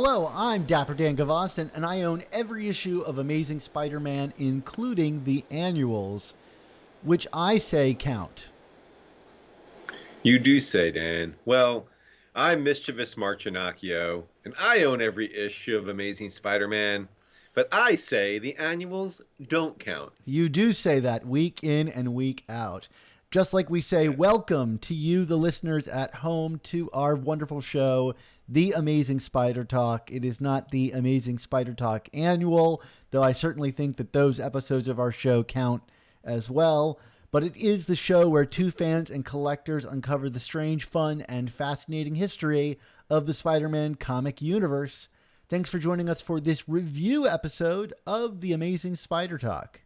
Hello, I'm Dapper Dan Gavoston, and I own every issue of Amazing Spider-Man, including the annuals, which I say count. You do say, Dan. Well, I'm Mischievous Marchinacchio, and I own every issue of Amazing Spider-Man, but I say the annuals don't count. You do say that week in and week out. Just like we say, welcome to you, the listeners at home, to our wonderful show, The Amazing Spider Talk. It is not the Amazing Spider Talk annual, though I certainly think that those episodes of our show count as well. But it is the show where two fans and collectors uncover the strange, fun, and fascinating history of the Spider-Man comic universe. Thanks for joining us for this review episode of The Amazing Spider Talk.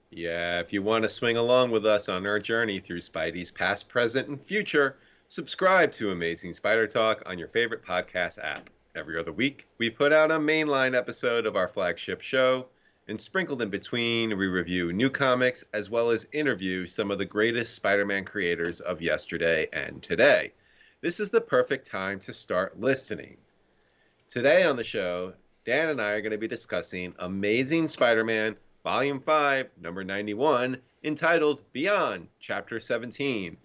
Yeah, if you want to swing along with us on our journey through Spidey's past, present, and future, subscribe to Amazing Spider Talk on your favorite podcast app. Every other week, we put out a mainline episode of our flagship show, and sprinkled in between, we review new comics as well as interview some of the greatest Spider-Man creators of yesterday and today. This is the perfect time to start listening. Today on the show, Dan and I are going to be discussing Amazing Spider-Man Volume 5, number 91, entitled Beyond, Chapter 17.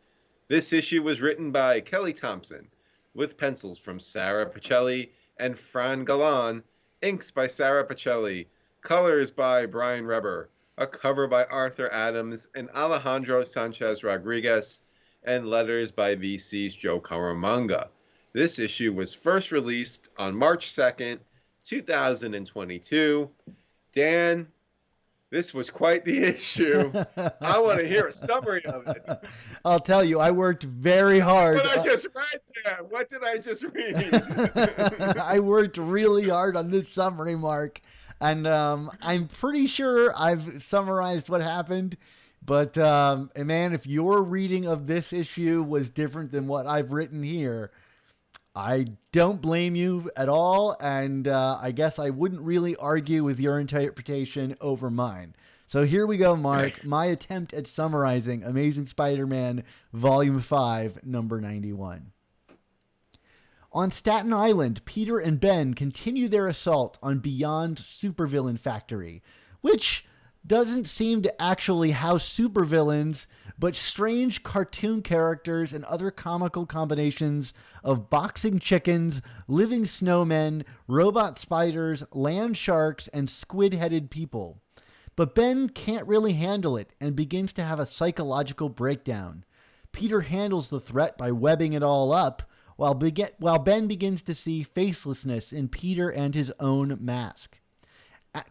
This issue was written by Kelly Thompson, with pencils from Sara Pichelli and Fran Galán, inks by Sara Pichelli, colors by Brian Reber, a cover by Arthur Adams and Alejandro Sanchez Rodriguez, and letters by VC's Joe Caramagna. This issue was first released on March 2nd, 2022. Dan, this was quite the issue. I want to hear a summary of it. I'll tell you, I worked very hard. What did I just read there? What did I just read? I worked really hard on this summary, Mark. And I'm pretty sure I've summarized what happened. But, man, if your reading of this issue was different than what I've written here, I don't blame you at all. And I guess I wouldn't really argue with your interpretation over mine. So here we go, Mark. My attempt at summarizing Amazing Spider-Man Volume 5, number 91. On Staten Island, Peter and Ben continue their assault on Beyond Supervillain Factory, which doesn't seem to actually house supervillains, but strange cartoon characters and other comical combinations of boxing chickens, living snowmen, robot spiders, land sharks, and squid-headed people. But Ben can't really handle it and begins to have a psychological breakdown. Peter handles the threat by webbing it all up, while Ben begins to see facelessness in Peter and his own mask.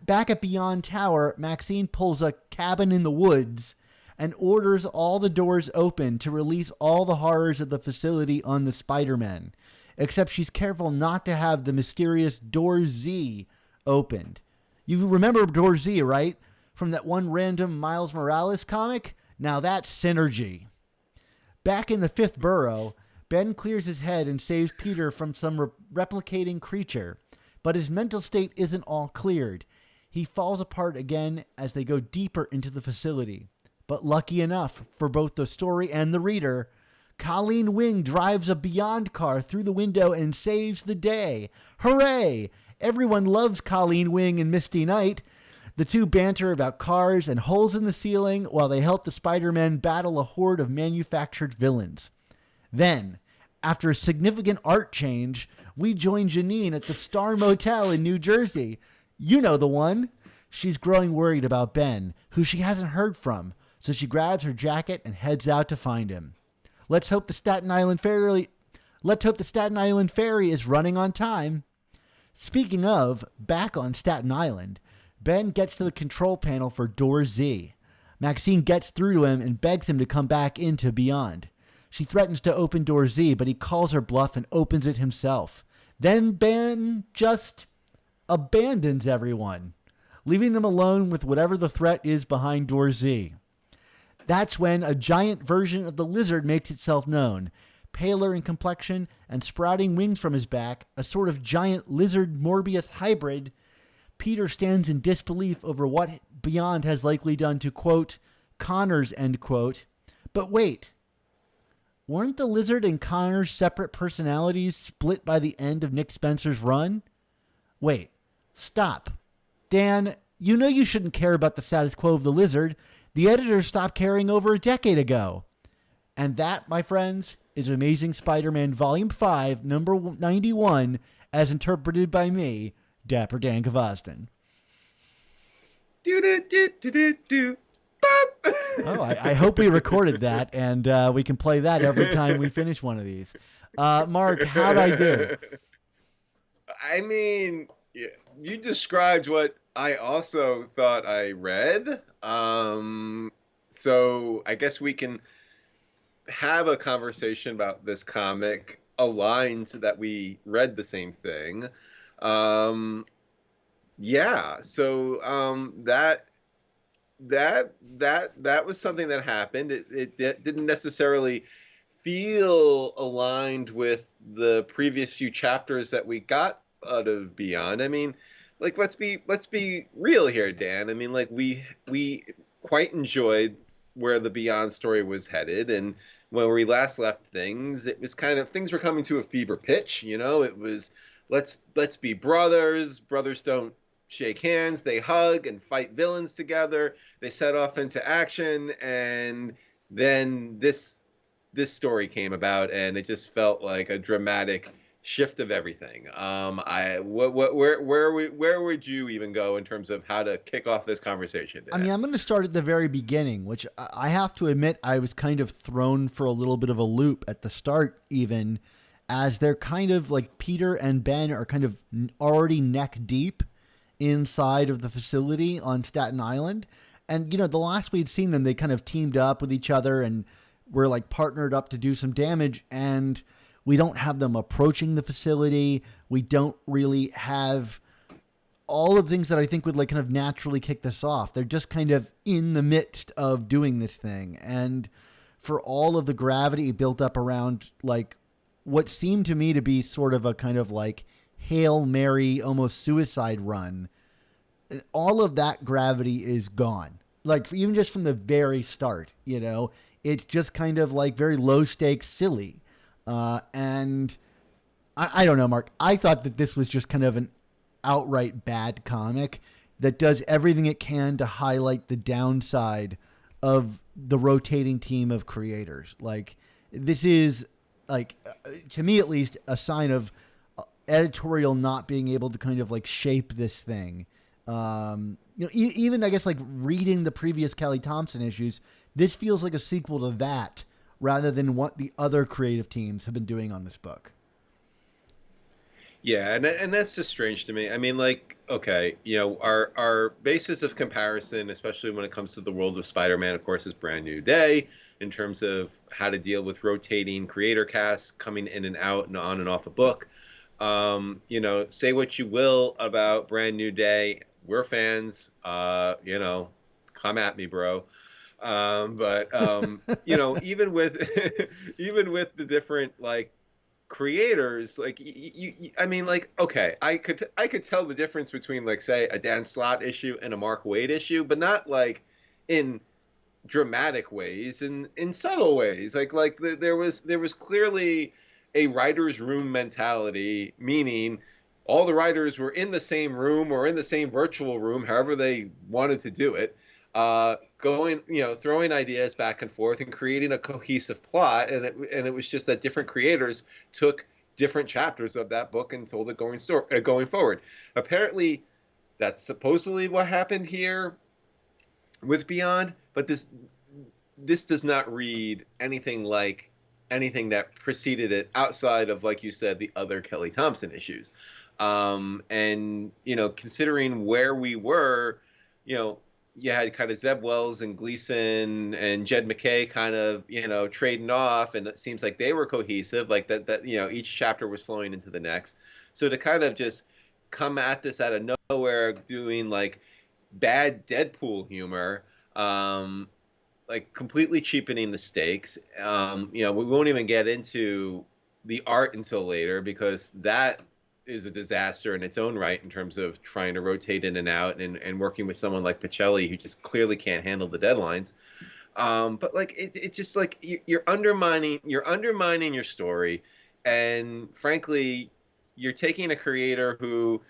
Back at Beyond Tower, Maxine pulls a cabin in the woods and orders all the doors open to release all the horrors of the facility on the Spider-Men, except she's careful not to have the mysterious Door Z opened. You remember Door Z, right? From that one random Miles Morales comic? Now that's synergy. Back in the Fifth Borough, Ben clears his head and saves Peter from some replicating creature, but his mental state isn't all cleared. He falls apart again as they go deeper into the facility. But lucky enough for both the story and the reader, Colleen Wing drives a Beyond car through the window and saves the day. Hooray! Everyone loves Colleen Wing and Misty Knight. The two banter about cars and holes in the ceiling while they help the Spider-Men battle a horde of manufactured villains. Then, after a significant art change, we join Janine at the Star Motel in New Jersey. You know the one. She's growing worried about Ben, who she hasn't heard from, so she grabs her jacket and heads out to find him. Let's hope the Staten Island Ferry is running on time. Speaking of, back on Staten Island, Ben gets to the control panel for Door Z. Maxine gets through to him and begs him to come back into Beyond. She threatens to open Door Z, but he calls her bluff and opens it himself. Then Ben just abandons everyone, leaving them alone with whatever the threat is behind Door Z. That's when a giant version of the Lizard makes itself known. Paler in complexion and sprouting wings from his back, a sort of giant lizard-Morbius hybrid, Peter stands in disbelief over what Beyond has likely done to, quote, Connors, end quote. But wait, Weren't the Lizard and Connor's separate personalities split by the end of Nick Spencer's run? Wait, stop. Dan, you know you shouldn't care about the status quo of the Lizard. The editor stopped caring over a decade ago. And that, my friends, is Amazing Spider-Man Volume 5, number 91, as interpreted by me, Dapper Dan Gvozden. Do. Oh, I hope we recorded that, and we can play that every time we finish one of these. Mark, how'd I do? I mean, you described what I also thought I read. So I guess we can have a conversation about this comic aligned that we read the same thing. Yeah, so that was something that happened. It didn't necessarily feel aligned with the previous few chapters that we got out of Beyond. I mean, like let's be real here, Dan. I mean, like we quite enjoyed where the Beyond story was headed, and when we last left things, it was kind of things were coming to a fever pitch. You know, it was let's be brothers. Brothers don't shake hands, they hug and fight villains together. They set off into action, and then this story came about, and it just felt like a dramatic shift of everything. Where would you even go in terms of how to kick off this conversation, Dan? I mean, I'm going to start at the very beginning, which I have to admit I was kind of thrown for a little bit of a loop at the start, even as they're kind of like Peter and Ben are kind of already neck deep inside of the facility on Staten Island. And, you know, the last we'd seen them, they kind of teamed up with each other and were like partnered up to do some damage. And we don't have them approaching the facility. We don't really have all of the things that I think would like kind of naturally kick this off. They're just kind of in the midst of doing this thing. And for all of the gravity built up around like what seemed to me to be sort of a kind of like Hail Mary, almost suicide run, all of that gravity is gone. Like even just from the very start, you know, it's just kind of like very low stakes, silly. And I don't know, Mark, I thought that this was just kind of an outright bad comic that does everything it can to highlight the downside of the rotating team of creators. Like this is like, to me at least, a sign of editorial not being able to kind of like shape this thing. You know, even I guess like reading the previous Kelly Thompson issues, this feels like a sequel to that rather than what the other creative teams have been doing on this book. Yeah, and that's just strange to me. I mean, like, okay, you know, our basis of comparison, especially when it comes to the world of Spider-Man, of course, is Brand New Day in terms of how to deal with rotating creator casts coming in and out and on and off a book. You know, say what you will about Brand New Day. We're fans. You know, come at me, bro. But you know, even with even with the different like creators, like I mean, like, okay, I could tell the difference between like say a Dan Slott issue and a Mark Waid issue, but not like in dramatic ways, in subtle ways. Like there was clearly a writer's room mentality, meaning all the writers were in the same room or in the same virtual room, however they wanted to do it, going, you know, throwing ideas back and forth and creating a cohesive plot. And it was just that different creators took different chapters of that book and told it going forward. Apparently, that's supposedly what happened here with Beyond, but this does not read anything like anything that preceded it outside of, like you said, the other Kelly Thompson issues. And, you know, considering where we were, you know, you had kind of Zeb Wells and Gleason and Jed MacKay kind of, you know, trading off, and it seems like they were cohesive, like that, you know, each chapter was flowing into the next. So to kind of just come at this out of nowhere doing like bad Deadpool humor, like completely cheapening the stakes. You know, we won't even get into the art until later because that is a disaster in its own right in terms of trying to rotate in and out and working with someone like Pichelli who just clearly can't handle the deadlines. But like it's just like you're undermining your story, and frankly, you're taking a creator who,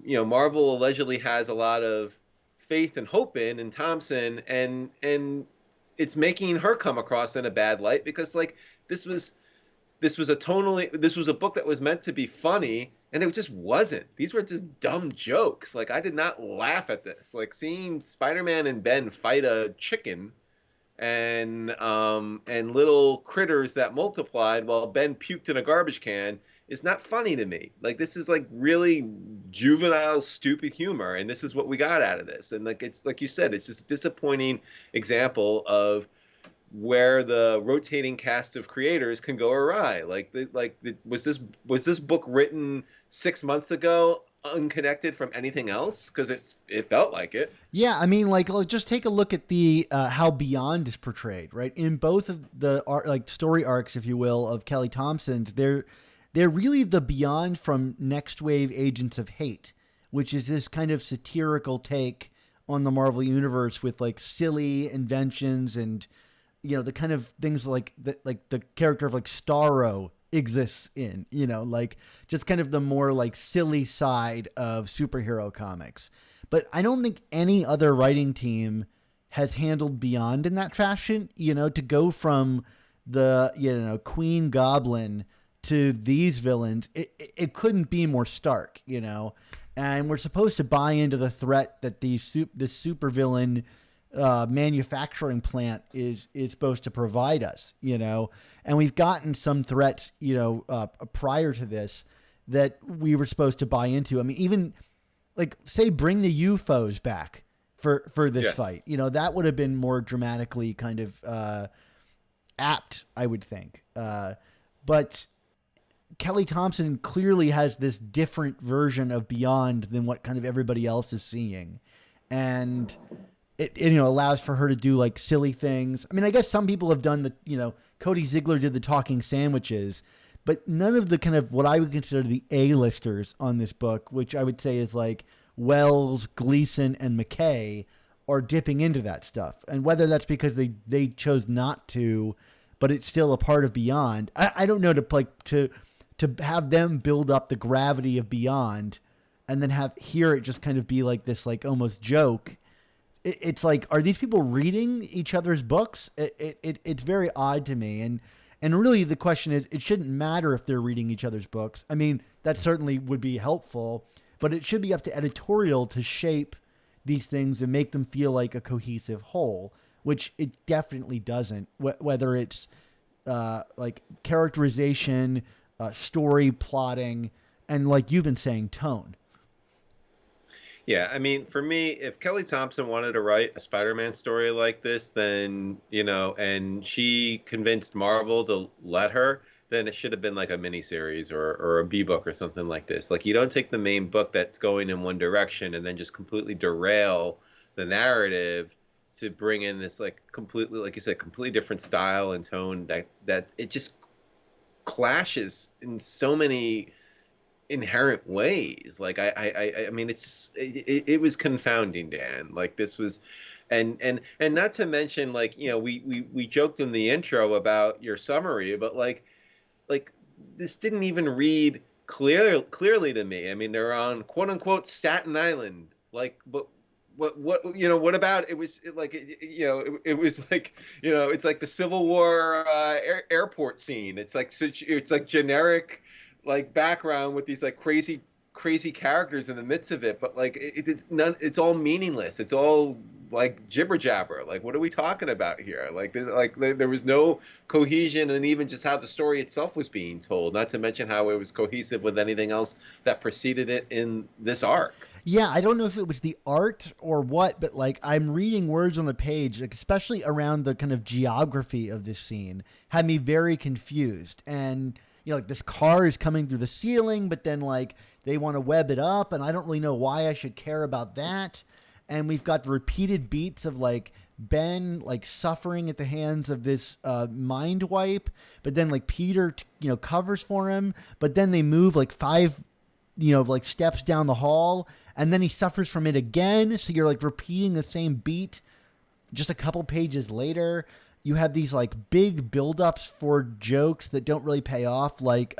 Marvel allegedly has a lot of faith and hope in Thompson, and it's making her come across in a bad light because like this was this was a book that was meant to be funny, and it just wasn't. These were just dumb jokes. Like I did not laugh at this. Like seeing Spider-Man and Ben fight a chicken and little critters that multiplied while Ben puked in a garbage can is not funny to me. Like this is like really juvenile, stupid humor, and this is what we got out of this. And like it's like you said, it's just a disappointing example of where the rotating cast of creators can go awry. Was this book written 6 months ago, unconnected from anything else? Because it felt like it. Yeah, I mean, like, just take a look at the how Beyond is portrayed, right? In both of the story arcs, if you will, of Kelly Thompson's, they're really the Beyond from Next Wave Agents of Hate, which is this kind of satirical take on the Marvel Universe with like silly inventions and the kind of things like the character of like Starro exists in, like just kind of the more like silly side of superhero comics. But I don't think any other writing team has handled Beyond in that fashion, to go from the, Queen Goblin to these villains. It couldn't be more stark, and we're supposed to buy into the threat that this supervillain manufacturing plant is supposed to provide us, and we've gotten some threats, prior to this that we were supposed to buy into. I mean, even like say bring the UFOs back for this fight, that would have been more dramatically kind of apt, I would think. But Kelly Thompson clearly has this different version of Beyond than what kind of everybody else is seeing, and it allows for her to do like silly things. I mean, I guess some people have done Cody Ziegler did the talking sandwiches, but none of the kind of what I would consider the A-listers on this book, which I would say is like Wells, Gleason, and McKay, are dipping into that stuff. And whether that's because they chose not to, but it's still a part of Beyond. I don't know, to have them build up the gravity of Beyond and then have it just kind of be like this like almost joke. It's like, are these people reading each other's books? It's very odd to me. And really the question is, it shouldn't matter if they're reading each other's books. I mean, that certainly would be helpful, but it should be up to editorial to shape these things and make them feel like a cohesive whole, which it definitely doesn't, whether it's like characterization, story plotting, and like you've been saying, tone. Yeah, I mean, for me, if Kelly Thompson wanted to write a Spider-Man story like this, then, and she convinced Marvel to let her, then it should have been like a miniseries or a B-book or something like this. Like, you don't take the main book that's going in one direction and then just completely derail the narrative to bring in this, like, completely, like you said, completely different style and tone that it just clashes in so many inherent ways. Like I mean, it's just, it was confounding, Dan. Like this was, and not to mention, like, we joked in the intro about your summary, but like this didn't even read clearly to me. I mean, they're on quote unquote Staten Island, like, but what about it was it like it was like it's like the Civil War airport scene. It's like generic like background with these like crazy characters in the midst of it, but like it's all meaningless. It's all like jibber jabber. Like, what are we talking about here? Like there was no cohesion, and even just how the story itself was being told, not to mention how it was cohesive with anything else that preceded it in this arc. Yeah, I don't know if it was the art or what, but like I'm reading words on the page, like especially around the kind of geography of this scene, had me very confused. And like this car is coming through the ceiling, but then like they want to web it up, and I don't really know why I should care about that. And we've got the repeated beats of like Ben like suffering at the hands of this mind wipe, but then like Peter covers for him, but then they move like 5 like steps down the hall, and then he suffers from it again. So you're like repeating the same beat just a couple pages later, you have these like big buildups for jokes that don't really pay off. Like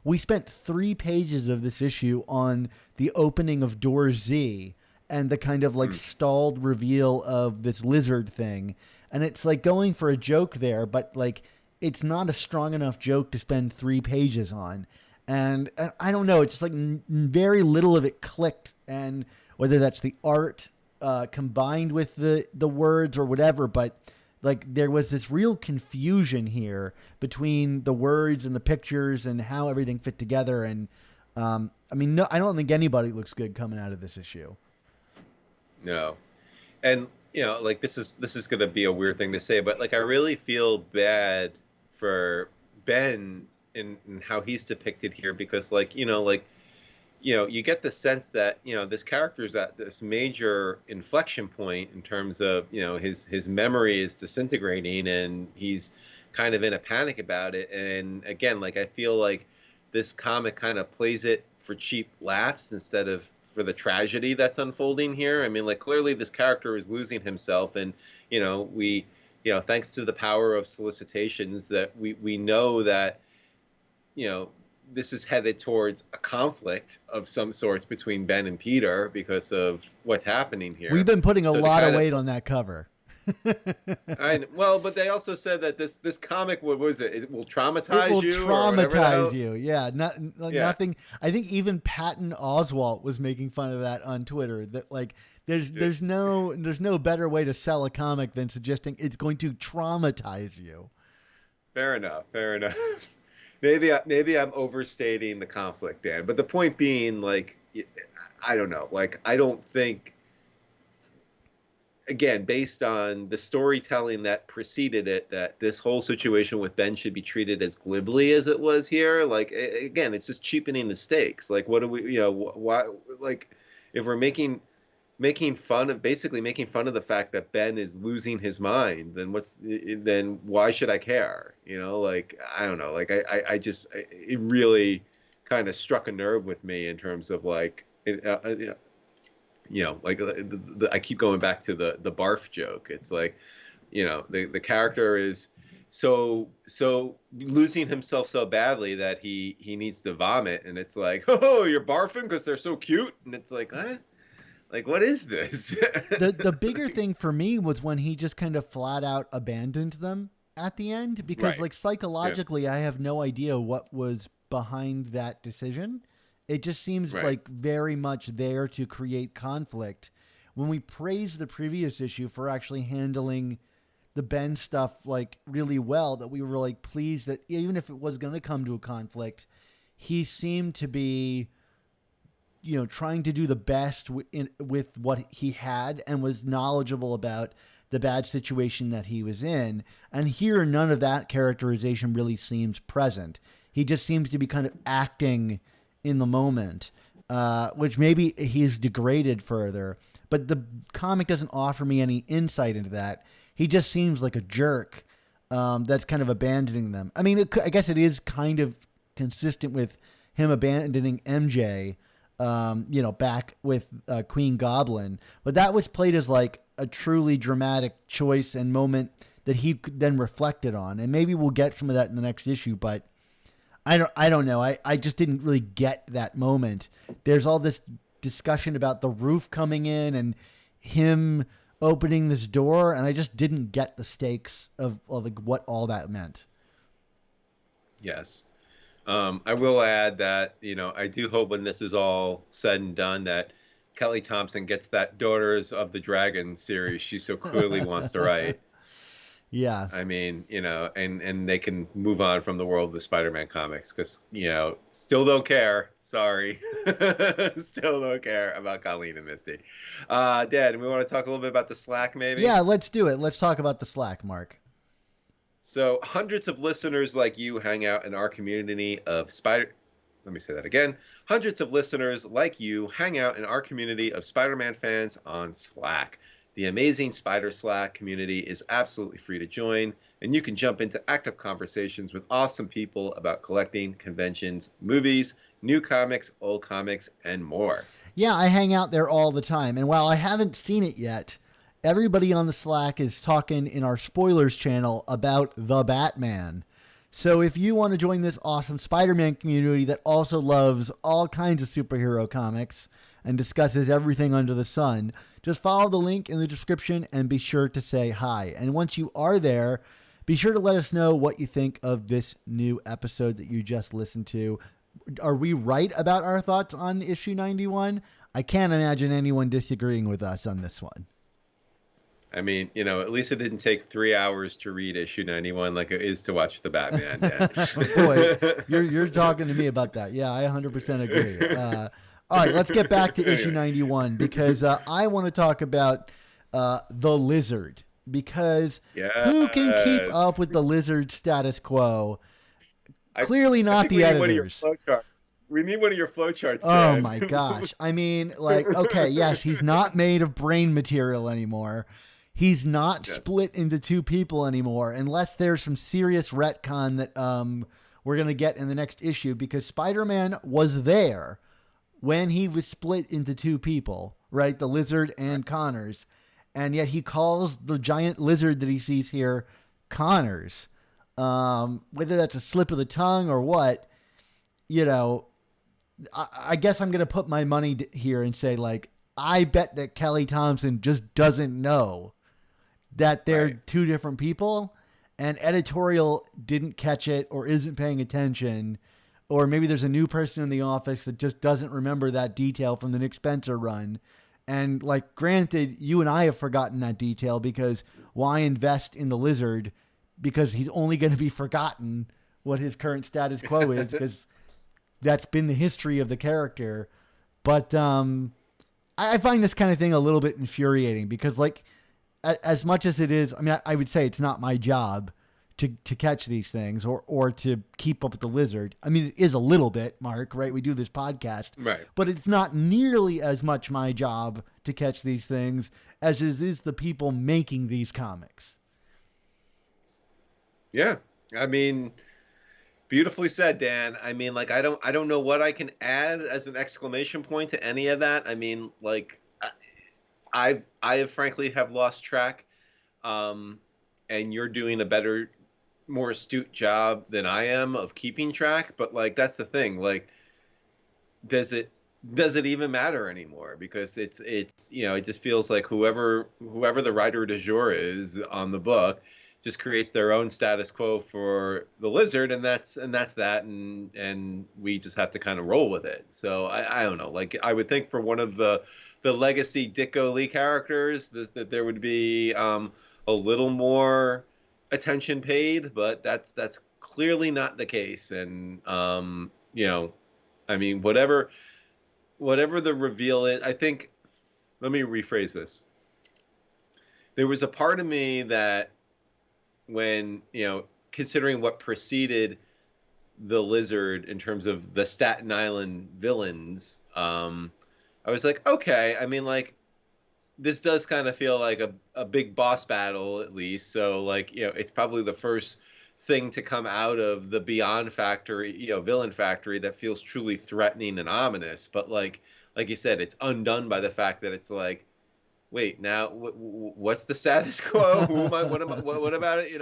we spent 3 pages of this issue on the opening of Door Z and the kind of like stalled reveal of this lizard thing. And it's like going for a joke there, but like it's not a strong enough joke to spend 3 pages on. And I don't know, it's just like very little of it clicked. And whether that's the art combined with the words or whatever, but like there was this real confusion here between the words and the pictures and how everything fit together. And I mean, no, I don't think anybody looks good coming out of this issue. No. And you know, like this is going to be a weird thing to say, but like I really feel bad for Ben in how he's depicted here, because like, you know, you get the sense that, you know, this character is at this major inflection point in terms of, you know, his memory is disintegrating and he's kind of in a panic about it. And again, like I feel like this comic kind of plays it for cheap laughs instead of for the tragedy that's unfolding here. I mean, like clearly this character is losing himself, and you know, thanks to the power of solicitations, that we know that, you know, this is headed towards a conflict of some sorts between Ben and Peter because of what's happening here. We've been putting a lot of weight on that cover. Well, but they also said that this comic, what was it? It will traumatize you. It will traumatize you. Yeah, nothing. I think even Patton Oswalt was making fun of that on Twitter. That like there's no better way to sell a comic than suggesting it's going to traumatize you. Fair enough. Maybe I'm overstating the conflict, Dan. But the point being, like, I don't know. Like, I don't think, again, based on the storytelling that preceded it, that this whole situation with Ben should be treated as glibly as it was here. Like, again, it's just cheapening the stakes. Like, what do we, you know, why, like, if we're making fun of the fact that Ben is losing his mind, then why should I care? You know, like, I don't know. Like, it really kind of struck a nerve with me in terms of like, you know, like I keep going back to the barf joke. It's like, you know, the character is so losing himself so badly that he needs to vomit, and it's like, oh, you're barfing because they're so cute, and it's like, what? Like, what is this? The bigger thing for me was when he just kind of flat out abandoned them at the end, because like psychologically, I have no idea what was behind that decision. It just seems like very much there to create conflict. When we praised the previous issue for actually handling the Ben stuff like really well, that we were like pleased that even if it was going to come to a conflict, he seemed to be, you know, trying to do the best with what he had and was knowledgeable about the bad situation that he was in. And here, none of that characterization really seems present. He just seems to be kind of acting in the moment, which maybe he's degraded further, but the comic doesn't offer me any insight into that. He just seems like a jerk that's kind of abandoning them. I mean, I guess it is kind of consistent with him abandoning MJ, you know, back with Queen Goblin, but that was played as like a truly dramatic choice and moment that he then reflected on. And maybe we'll get some of that in the next issue, but I don't know. I just didn't really get that moment. There's all this discussion about the roof coming in and him opening this door, and I just didn't get the stakes of like what all that meant. Yes. I will add that, you know, I do hope when this is all said and done that Kelly Thompson gets that Daughters of the Dragon series she so clearly wants to write. Yeah. I mean, you know, and they can move on from the world of the Spider-Man comics because, you know, still don't care. Sorry. Still don't care about Colleen and Misty. Dad, we want to talk a little bit about the Slack maybe? Yeah, let's do it. Let's talk about the Slack, Mark. So hundreds of listeners like you hang out in our community of Let me say that again. Hundreds of listeners like you hang out in our community of Spider-Man fans on Slack. The amazing Spider Slack community is absolutely free to join, and you can jump into active conversations with awesome people about collecting, conventions, movies, new comics, old comics, and more. Yeah, I hang out there all the time, and while I haven't seen it yet, everybody on the Slack is talking in our spoilers channel about the Batman. So if you want to join this awesome Spider-Man community that also loves all kinds of superhero comics and discusses everything under the sun, just follow the link in the description and be sure to say hi. And once you are there, be sure to let us know what you think of this new episode that you just listened to. Are we right about our thoughts on issue 91? I can't imagine anyone disagreeing with us on this one. I mean, at least it didn't take 3 hours to read issue 91 like it is to watch the Batman. Boy, you're talking to me about that. Yeah, I 100% agree. All right, let's get back to issue 91 because I want to talk about the Lizard, because who can keep up with the Lizard status quo? Clearly not the editors. We need one of your flowcharts. Oh my gosh. I mean, okay, yes, he's not made of brain material anymore. He's not split into two people anymore, unless there's some serious retcon that we're going to get in the next issue, because Spider-Man was there when he was split into two people, right? The Lizard and Connors. And yet he calls the giant lizard that he sees here Connors. Whether that's a slip of the tongue or what, I guess I'm going to put my money here and say, I bet that Kelly Thompson just doesn't know that they're two different people, and editorial didn't catch it or isn't paying attention, or maybe there's a new person in the office that just doesn't remember that detail from the Nick Spencer run. And granted, you and I have forgotten that detail, because why invest in the Lizard? Because he's only going to be forgotten what his current status quo is, because that's been the history of the character. But I find this kind of thing a little bit infuriating, because as much as it is, I mean, I would say it's not my job to catch these things or to keep up with the Lizard. I mean, it is a little bit, Mark, right? We do this podcast, right? But it's not nearly as much my job to catch these things as it is the people making these comics. Yeah. I mean, beautifully said, Dan. I mean, I don't know what I can add as an exclamation point to any of that. I mean, I have frankly have lost track, and you're doing a better, more astute job than I am of keeping track. But that's the thing. Does it even matter anymore? Because it's it just feels like whoever the writer du jour is on the book just creates their own status quo for the Lizard, and that's that, and we just have to kind of roll with it. So I don't know. I would think for one of the legacy Ditko Lee characters that there would be a little more attention paid, but that's clearly not the case. And I mean, whatever the reveal is, I think. Let me rephrase this. There was a part of me that, when considering what preceded the Lizard in terms of the Staten Island villains, I was like, okay, I mean, this does kind of feel like a big boss battle, at least. So it's probably the first thing to come out of the Beyond Factory, villain factory, that feels truly threatening and ominous. But like you said, it's undone by the fact that it's wait, now what's the status quo? Who am I? What about it?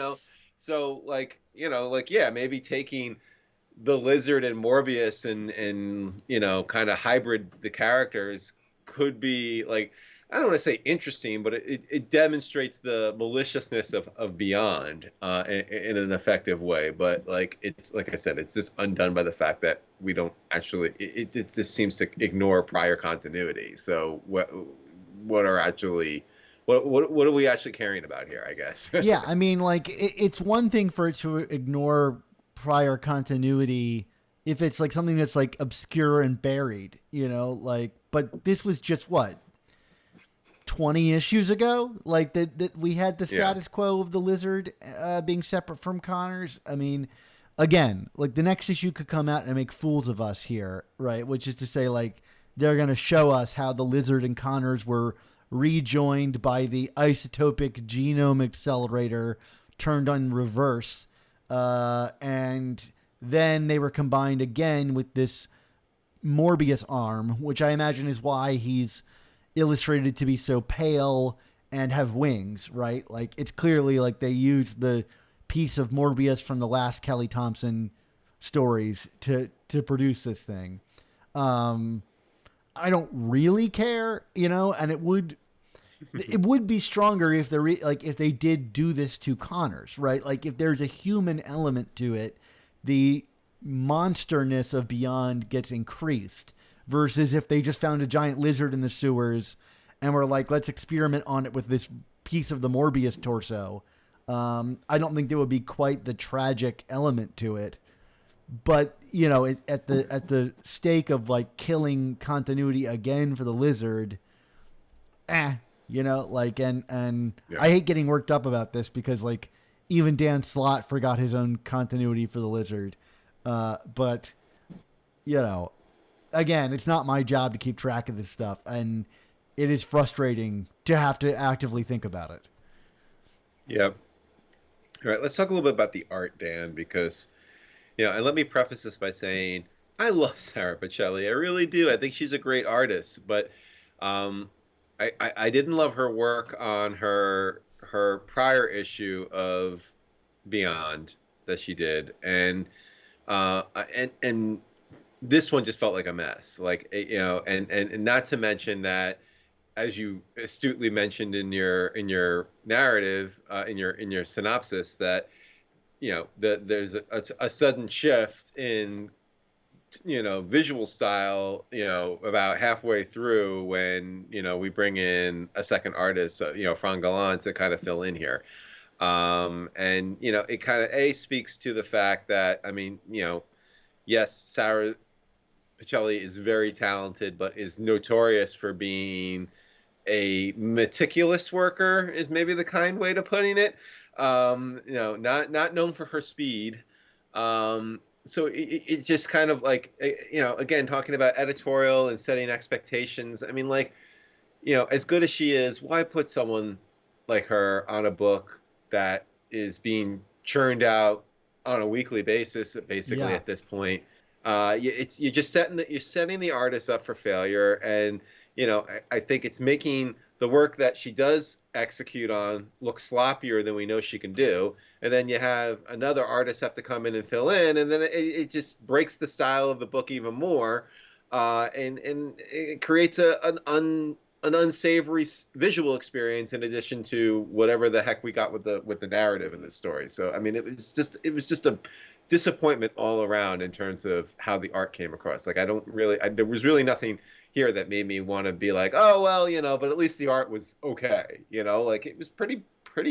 So yeah, maybe taking the Lizard and Morbius and kind of hybrid the characters could be I don't want to say interesting, but it demonstrates the maliciousness of Beyond in an effective way. But it's like I said, it's just undone by the fact that we don't actually. It just seems to ignore prior continuity. So what are we actually caring about here, I guess? Yeah, I mean, it's one thing for it to ignore prior continuity if it's something that's obscure and buried, but this was just 20 issues ago, that we had the status quo of the Lizard being separate from Connors. I mean, again, the next issue could come out and make fools of us here, right? Which is to say, they're going to show us how the Lizard and Connors were rejoined by the isotopic genome accelerator turned on reverse. And then they were combined again with this Morbius arm, which I imagine is why he's illustrated to be so pale and have wings, right? Like it's clearly like they used the piece of Morbius from the last Kelly Thompson stories to produce this thing. I don't really care, and it would be stronger if if they did do this to Connors, right? Like if there's a human element to it, the monsterness of Beyond gets increased versus if they just found a giant lizard in the sewers and were like, let's experiment on it with this piece of the Morbius torso. I don't think there would be quite the tragic element to it. But at the stake of like killing continuity again for the lizard, and I hate getting worked up about this because like even Dan Slott forgot his own continuity for the lizard. But again, it's not my job to keep track of this stuff, and it is frustrating to have to actively think about it. Yep. All right, let's talk a little bit about the art, Dan, because and let me preface this by saying I love Sara Pichelli. I really do. I think she's a great artist, but I didn't love her work on her prior issue of Beyond that she did, and this one just felt like a mess. Like and not to mention that, as you astutely mentioned in your narrative, in your synopsis, that there's a sudden shift in visual style about halfway through when we bring in a second artist, Fran Galán, to kind of fill in here, and it kind of speaks to the fact that yes, Sara Pichelli is very talented, but is notorious for being a meticulous worker, is maybe the kind way to putting it. Not known for her speed. So it just kind of like, again, talking about editorial and setting expectations. I mean, like, as good as she is, why put someone like her on a book that is being churned out on a weekly basis, basically, at this point? You're setting the artist up for failure, and I think it's making the work that she does execute on look sloppier than we know she can do, and then you have another artist have to come in and fill in, and then it just breaks the style of the book even more, and it creates an unsavory visual experience in addition to whatever the heck we got with the narrative in this story. So I mean, it was just a disappointment all around in terms of how the art came across. Like there was really nothing here that made me want to be like, oh well, but at least the art was okay. Like it was pretty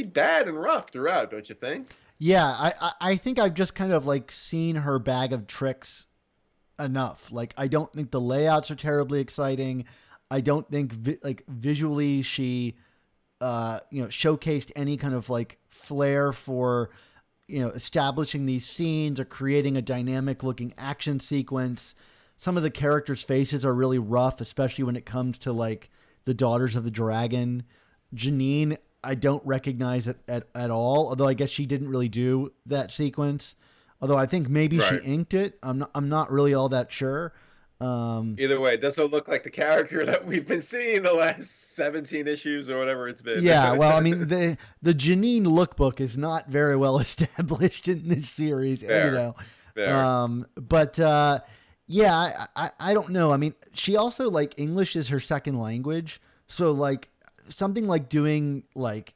bad and rough throughout, don't you think? Yeah, I think I've just kind of like seen her bag of tricks enough. Like I don't think the layouts are terribly exciting. I don't think visually she showcased any kind of like flair for establishing these scenes or creating a dynamic looking action sequence. Some of the characters' faces are really rough, especially when it comes to like the Daughters of the Dragon. Janine, I don't recognize it at all, although I guess she didn't really do that sequence. Although I think maybe she inked it. I'm not really all that sure. Either way, it doesn't look like the character that we've been seeing the last 17 issues or whatever it's been. Yeah, well, I mean, the Janine lookbook is not very well established in this series. Fair. But yeah, I don't know. I mean, she also like English is her second language, so like something like doing like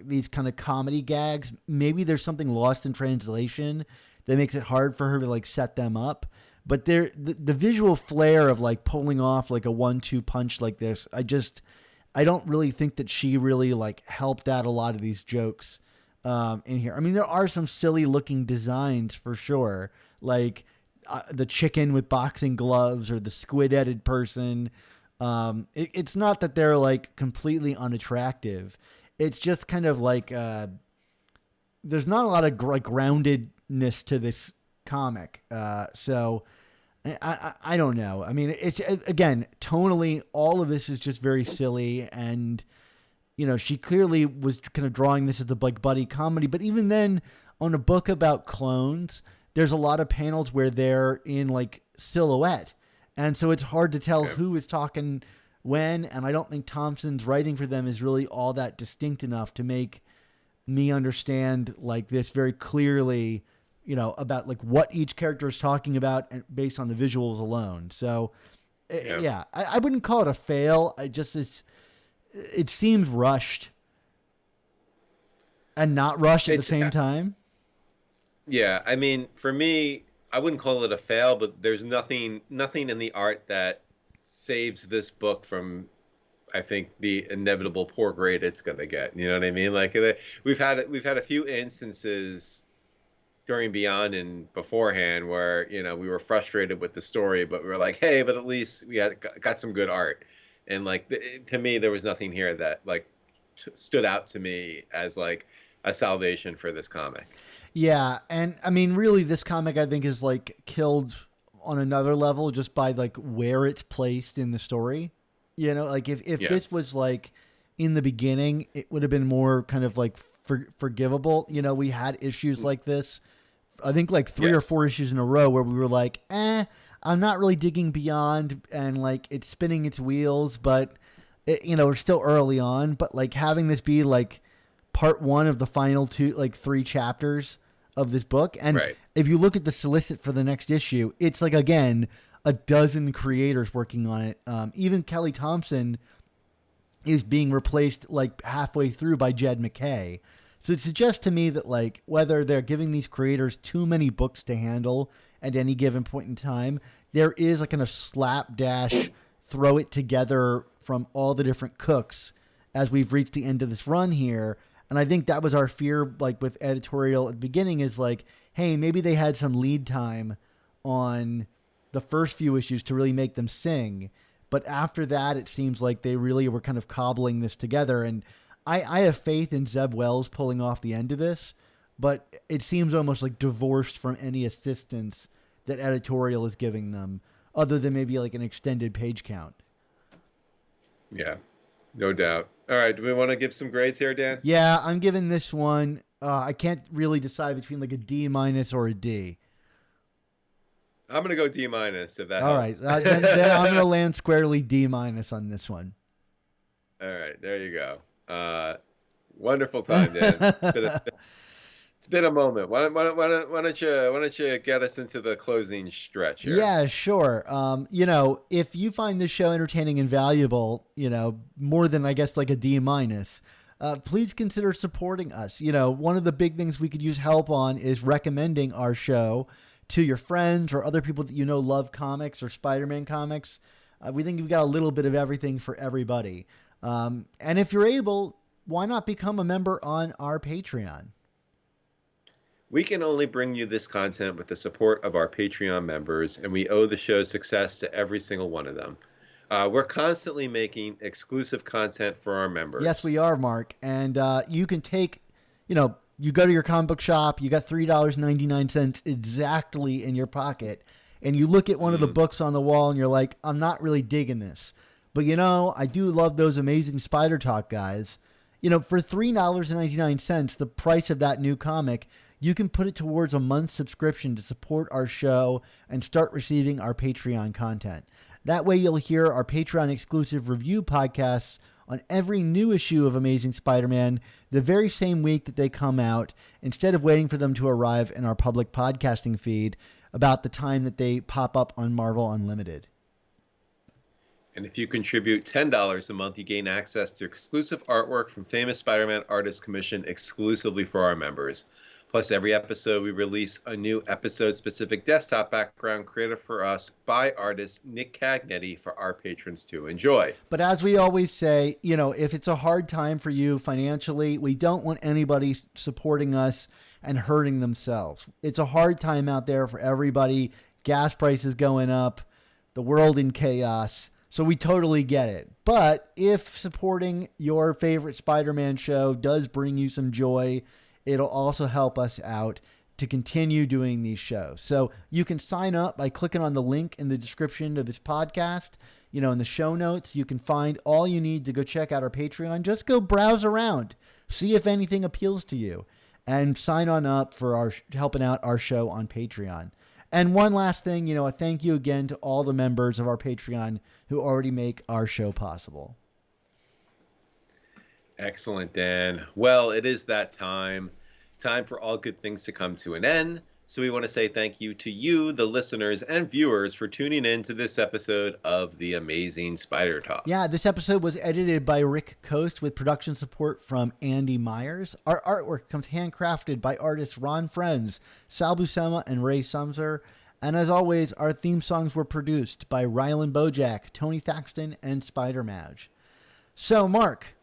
these kind of comedy gags, maybe there's something lost in translation that makes it hard for her to like set them up. But the visual flair of like pulling off like a 1-2 punch like this, I don't really think that she really like helped out a lot of these jokes in here. I mean, there are some silly looking designs for sure, like the chicken with boxing gloves or the squid-headed person. It's not that they're like completely unattractive. It's just kind of like there's not a lot of groundedness to this comic. So I don't know. I mean, it's again, tonally, all of this is just very silly. And, she clearly was kind of drawing this as a like buddy comedy. But even then on a book about clones, there's a lot of panels where they're in like silhouette. And so it's hard to tell who is talking when, and I don't think Thompson's writing for them is really all that distinct enough to make me understand like this very clearly, about like what each character is talking about and based on the visuals alone. So yeah, I wouldn't call it a fail. It seems rushed and not rushed at the same time. Yeah. I mean, for me, I wouldn't call it a fail, but there's nothing in the art that saves this book from, I think, the inevitable poor grade it's going to get. You know what I mean? Like we've had a few instances during Beyond and beforehand where, we were frustrated with the story, but we were like, hey, but at least we got some good art. And like, to me, there was nothing here that like stood out to me as like a salvation for this comic. Yeah. And I mean, really this comic I think is like killed on another level just by like where it's placed in the story. Like if this was like in the beginning, it would have been more kind of like forgivable. We had issues like this, I think like 3 or 4 issues in a row where we were like, I'm not really digging Beyond, and like it's spinning its wheels, but we're still early on, but like having this be like part 1 of the final 3 chapters of this book. And if you look at the solicit for the next issue, it's like, again, a dozen creators working on it. Even Kelly Thompson is being replaced like halfway through by Jed McKay. So it suggests to me that like whether they're giving these creators too many books to handle at any given point in time, there is like a slapdash throw it together from all the different cooks as we've reached the end of this run here. And I think that was our fear, like with editorial at the beginning, is like, hey, maybe they had some lead time on the first few issues to really make them sing. But after that, it seems like they really were kind of cobbling this together. And I have faith in Zeb Wells pulling off the end of this, but it seems almost like divorced from any assistance that editorial is giving them, other than maybe like an extended page count. Yeah, no doubt. All right, do we want to give some grades here, Dan? Yeah, I'm giving this one, I can't really decide between like a D- or a D. I'm going to go D- if that All helps. right, then I'm going to land squarely D- on this one. All right, there you go. Wonderful time, Dan. It's been a moment. Why don't you get us into the closing stretch here? Yeah, sure. If you find this show entertaining and valuable, more than I guess like a D-, please consider supporting us. One of the big things we could use help on is recommending our show to your friends or other people that love comics or Spider-Man comics. We think we've got a little bit of everything for everybody. And if you're able, why not become a member on our Patreon? We can only bring you this content with the support of our Patreon members, and we owe the show's success to every single one of them. We're constantly making exclusive content for our members. Yes, we are, Mark. And you can take, you go to your comic book shop, you got $3.99 exactly in your pocket, and you look at one of the books on the wall and you're like, I'm not really digging this. But, I do love those Amazing Spider Talk guys. For $3.99, the price of that new comic, you can put it towards a month's subscription to support our show and start receiving our Patreon content. That way you'll hear our Patreon exclusive review podcasts on every new issue of Amazing Spider-Man the very same week that they come out, instead of waiting for them to arrive in our public podcasting feed about the time that they pop up on Marvel Unlimited. And if you contribute $10 a month, you gain access to exclusive artwork from famous Spider-Man artists commissioned exclusively for our members. Plus, every episode, we release a new episode-specific desktop background created for us by artist Nick Cagnetti for our patrons to enjoy. But as we always say, if it's a hard time for you financially, we don't want anybody supporting us and hurting themselves. It's a hard time out there for everybody. Gas prices going up, the world in chaos. So we totally get it. But if supporting your favorite Spider-Man show does bring you some joy, it'll also help us out to continue doing these shows. So you can sign up by clicking on the link in the description of this podcast. In the show notes, you can find all you need to go check out our Patreon. Just go browse around, see if anything appeals to you, and sign on up for our helping out our show on Patreon. And one last thing, a thank you again to all the members of our Patreon who already make our show possible. Excellent, Dan. Well, it is that time for all good things to come to an end. So we want to say thank you to you, the listeners and viewers, for tuning in to this episode of The Amazing Spider Talk. Yeah, this episode was edited by Rick Coast with production support from Andy Myers. Our artwork comes handcrafted by artists Ron Friends, Sal Buscema, and Ray Sumser. And as always, our theme songs were produced by Rylan Bojack, Tony Thaxton, and Spider Madge. So, Mark,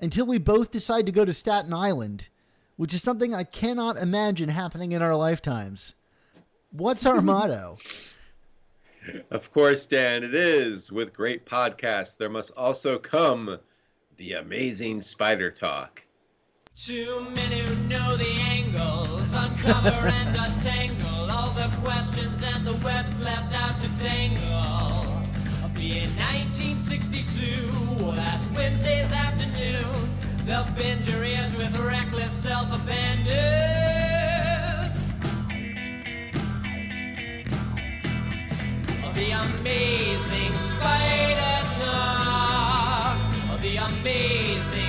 until we both decide to go to Staten Island, which is something I cannot imagine happening in our lifetimes, what's our motto? Of course, Dan, it is. With great podcasts, there must also come the amazing Spider Talk. Too many who know the angles, uncover and untangle all the questions and the webs left out to tangle. I'll be in 1962, last Wednesday's afternoon. They'll bend your ears with reckless self-abandon. The amazing Spider Talk. The amazing